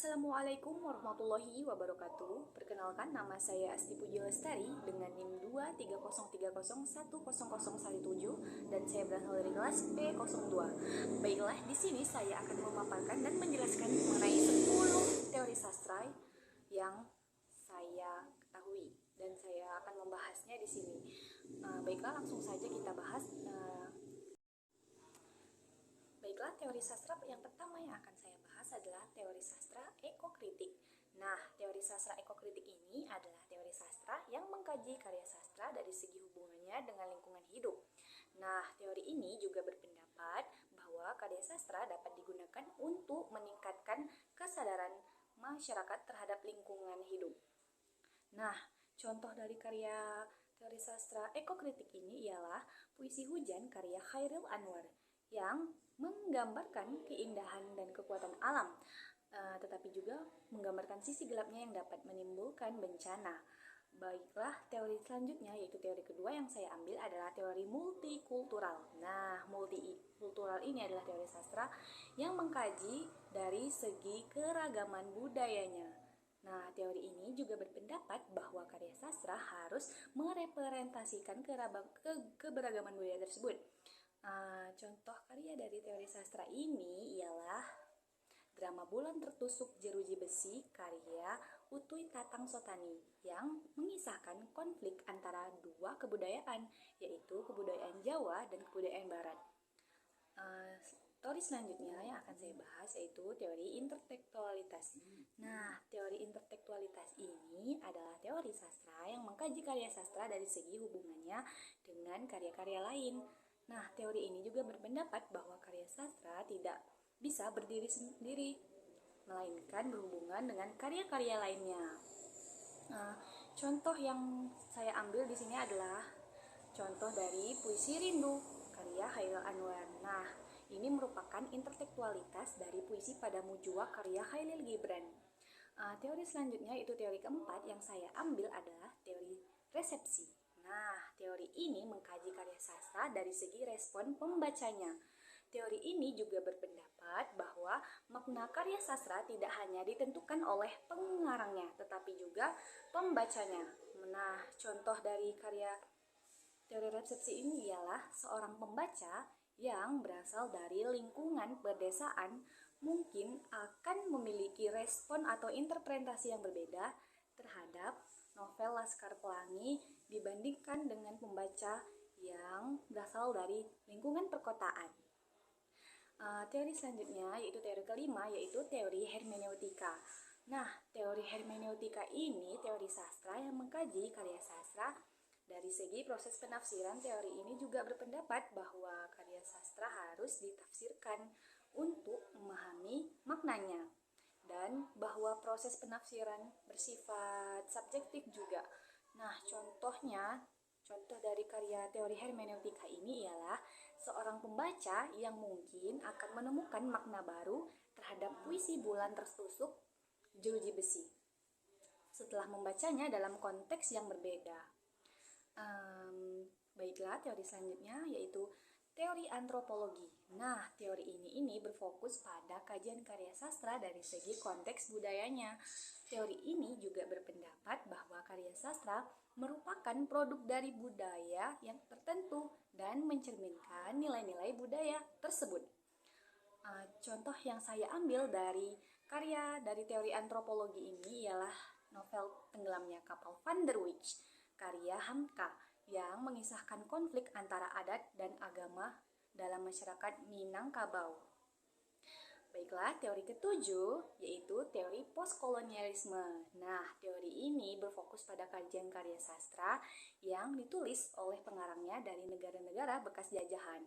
Assalamualaikum warahmatullahi wabarakatuh. Perkenalkan, nama saya Asti Puji Lestari dengan NIM 23030100017 dan saya berasal dari kelas P02. Baiklah, di sini saya akan memaparkan dan menjelaskan mengenai 10 teori sastra yang saya ketahui dan saya akan membahasnya di sini. Baiklah, langsung saja kita bahas. Baiklah, teori sastra yang pertama yang akan saya bahas adalah teori sastra ekokritik. Nah, teori sastra ekokritik ini adalah teori sastra yang mengkaji karya sastra dari segi hubungannya dengan lingkungan hidup. Nah, teori ini juga berpendapat bahwa karya sastra dapat digunakan untuk meningkatkan kesadaran masyarakat terhadap lingkungan hidup. Nah, contoh dari karya teori sastra ekokritik ini ialah Puisi Hujan karya Chairil Anwar yang menggambarkan keindahan dan kekuatan alam, tetapi juga menggambarkan sisi gelapnya yang dapat menimbulkan bencana. Baiklah, teori selanjutnya yaitu teori kedua yang saya ambil adalah teori multikultural. Nah, multikultural ini adalah teori sastra yang mengkaji dari segi keragaman budayanya. Nah, teori ini juga berpendapat bahwa karya sastra harus merepresentasikan keberagaman budaya tersebut. Contoh karya dari teori sastra ini ialah drama Bulan Tertusuk Jeruji Besi karya Utuy Tatang Sotani yang mengisahkan konflik antara dua kebudayaan, yaitu kebudayaan Jawa dan kebudayaan Barat. Teori selanjutnya yang akan saya bahas yaitu teori intertekstualitas. Nah, teori intertekstualitas ini adalah teori sastra yang mengkaji karya sastra dari segi hubungannya dengan karya-karya lain. Nah, teori ini juga berpendapat bahwa karya sastra tidak bisa berdiri sendiri, melainkan berhubungan dengan karya-karya lainnya. Contoh yang saya ambil di sini adalah contoh dari Puisi Rindu karya Chairil Anwar. Nah, ini merupakan intertekstualitas dari puisi Padamu Jua karya Khalil Gibran. Teori selanjutnya yaitu teori keempat yang saya ambil adalah teori resepsi. Nah, teori ini mengkaji karya sastra dari segi respon pembacanya. Teori ini juga berpendapat bahwa makna karya sastra tidak hanya ditentukan oleh pengarangnya, tetapi juga pembacanya. Nah, contoh dari karya teori resepsi ini ialah seorang pembaca yang berasal dari lingkungan pedesaan mungkin akan memiliki respon atau interpretasi yang berbeda terhadap novel Laskar Pelangi dibandingkan dengan pembaca yang berasal dari lingkungan perkotaan. Teori selanjutnya yaitu teori kelima yaitu teori hermeneutika. Nah, teori hermeneutika ini teori sastra yang mengkaji karya sastra dari segi proses penafsiran. Teori ini juga berpendapat bahwa karya sastra harus ditafsirkan untuk memahami maknanya dan bahwa proses penafsiran bersifat subjektif juga. Nah, contoh dari karya teori hermeneutika ini ialah seorang pembaca yang mungkin akan menemukan makna baru terhadap puisi Bulan Tertusuk Jeruji Besi setelah membacanya dalam konteks yang berbeda. Baiklah, teori selanjutnya yaitu teori antropologi. Nah, teori ini berfokus pada kajian karya sastra dari segi konteks budayanya. Teori ini juga berpendapat bahwa karya sastra merupakan produk dari budaya yang tertentu dan mencerminkan nilai-nilai budaya tersebut. Contoh yang saya ambil dari karya dari teori antropologi ini ialah novel Tenggelamnya Kapal Van der Wijk karya Hamka yang mengisahkan konflik antara adat dan agama dalam masyarakat Minangkabau. Baiklah, teori ketujuh yaitu teori postkolonialisme. Nah, teori ini berfokus pada kajian karya sastra yang ditulis oleh pengarangnya dari negara-negara bekas jajahan.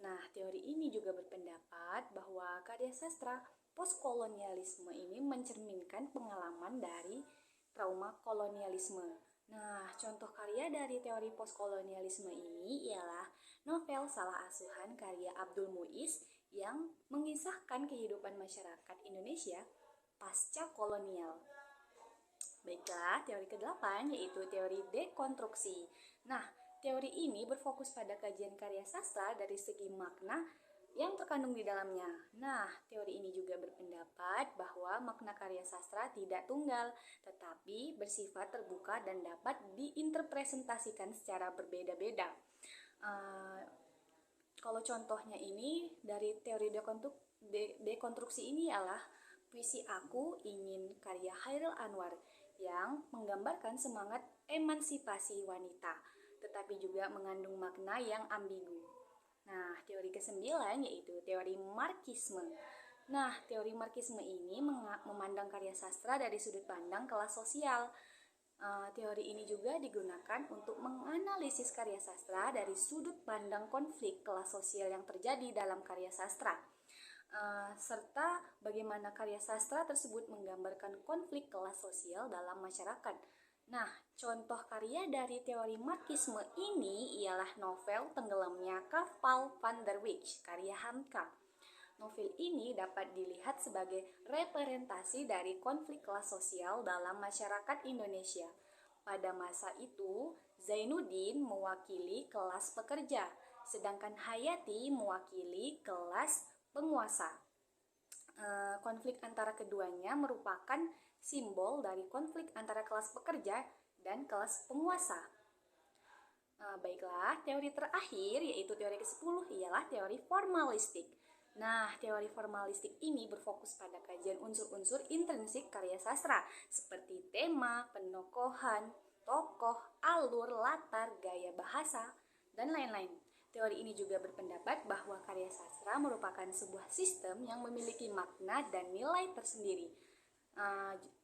Nah, teori ini juga berpendapat bahwa karya sastra postkolonialisme ini mencerminkan pengalaman dari trauma kolonialisme. Nah, contoh karya dari teori postkolonialisme ini ialah novel Salah Asuhan karya Abdul Muiz yang mengisahkan kehidupan masyarakat Indonesia pasca kolonial. Baiklah, teori ke-8 yaitu teori dekonstruksi. Nah, teori ini berfokus pada kajian karya sastra dari segi makna yang terkandung di dalamnya. Nah, teori ini juga berpendapat bahwa makna karya sastra tidak tunggal, tetapi bersifat terbuka dan dapat diinterpretasikan secara berbeda-beda. Uh, Kalau contohnya ini dari teori dekonstruksi ini ialah puisi Aku Ingin karya Hairil Anwar yang menggambarkan semangat emansipasi wanita, tetapi juga mengandung makna yang ambigu. Nah, teori kesembilan yaitu teori Marxisme. Nah, teori Marxisme ini memandang karya sastra dari sudut pandang kelas sosial. Teori ini juga digunakan untuk menganalisis karya sastra dari sudut pandang konflik kelas sosial yang terjadi dalam karya sastra, serta bagaimana karya sastra tersebut menggambarkan konflik kelas sosial dalam masyarakat. Nah, contoh karya dari teori Marxisme ini ialah novel Tenggelamnya Kapal Van der Wijk, karya Hamka. Novel ini dapat dilihat sebagai representasi dari konflik kelas sosial dalam masyarakat Indonesia. Pada masa itu, Zainuddin mewakili kelas pekerja, sedangkan Hayati mewakili kelas penguasa. Konflik antara keduanya merupakan simbol dari konflik antara kelas pekerja dan kelas penguasa. Baiklah, teori terakhir yaitu teori ke-10 ialah teori formalistik. Nah, teori formalistik ini berfokus pada kajian unsur-unsur intrinsik karya sastra seperti tema, penokohan, tokoh, alur, latar, gaya bahasa, dan lain-lain. Teori ini juga berpendapat bahwa karya sastra merupakan sebuah sistem yang memiliki makna dan nilai tersendiri.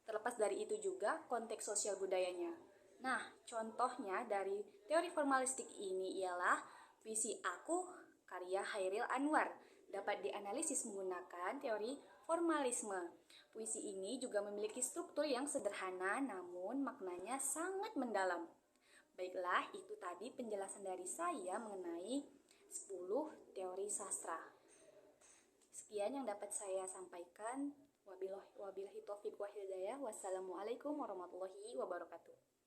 Terlepas dari itu juga konteks sosial budayanya. Nah, contohnya dari teori formalistik ini ialah puisi Aku karya Hairil Anwar dapat dianalisis menggunakan teori formalisme. Puisi ini juga memiliki struktur yang sederhana namun maknanya sangat mendalam. Baiklah, itu tadi penjelasan dari saya mengenai 10 teori sastra. Sekian yang dapat saya sampaikan. Wabillahi taufiq wal hidayah. Wassalamualaikum warahmatullahi wabarakatuh.